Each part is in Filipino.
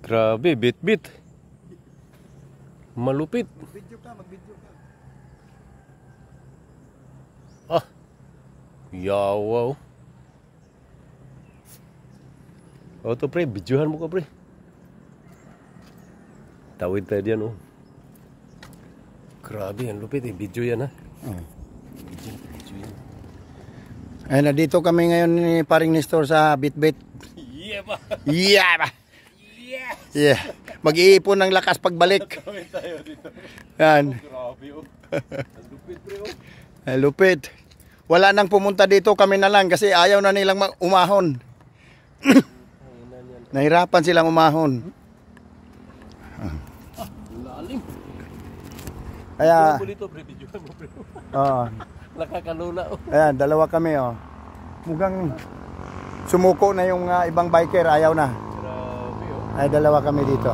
Grabe, bit-bit. Malupit. Mag-video ka, mag-video ka. Ah. Yawaw. O to pre, videohan mo ka pre. Tawid tayo diyan oh. Grabe, ang lupit eh. Video yan ha. Oh. Video yan. Ayun na, dito kami ngayon ni Paring Nestor sa Bitbit. Yeah ba? Yeah ba? Yes! Yeah. Mag-iipon ng lakas pagbalik. Tawid tayo dito. Yan. Grabe oh. Ang lupit pre oh. Ay, lupit. Wala nang pumunta dito, kami na lang kasi ayaw na nilang umahon. Nahirapan silang umahon. Lalim. Kaya, Dito pre, videohan mo pre. Nakakalula oh. Ayan, dalawa kami oh. Mukhang sumuko na yung ibang biker, ayaw na. Grabe oh. Ay, dalawa kami dito.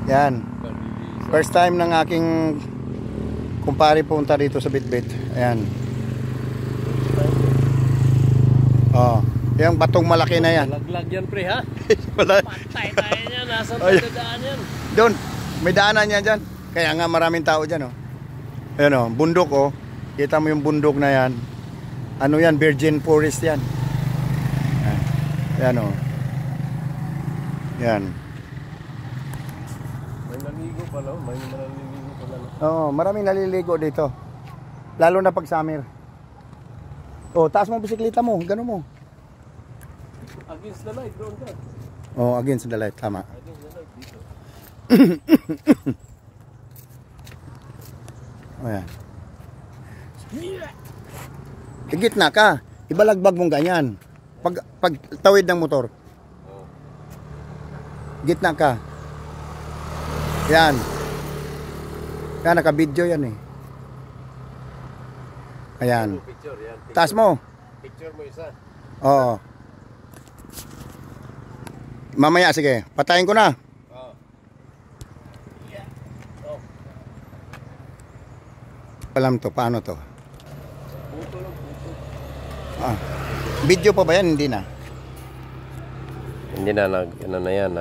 Yan. First time ng aking kumpare punta dito sa Bitbit. Ayan. Oh, yung batong malaki na yan. Laglag yan pre ha. Wala. Patay tayo niyan. Nasaan tayo daan yan? Doon, may daanan yan dyan. Kaya nga maraming tao dyan oh. Ayan oh, bundok oh. Kita mo yung bundok na yan. Ano yan, virgin forest yan. Ayan oh. Yan. May naligo pala oh. May naliligo pala. Oo, maraming naliligo dito. Lalo na pag summer. Oh, taas mo ang bisikleta mo, gano mo. Against the light, doon ka. Oh, against the light, tama. Against the light dito. Ayan. Gitna ka. Ibalagbag mong ganyan. Pag tawid ng motor. Gitna ka. Yan. Yan, naka-video yan eh. Ayan. Picture yan. Taas mo. Picture mo isa. Oo. Mamaya, sige. Patayin ko na. Oh. Yeah. Oh. Alam to, paano to? Buto lang, buto. Ah. Video pa ba yan? Hindi na. Hindi na, ano na yan,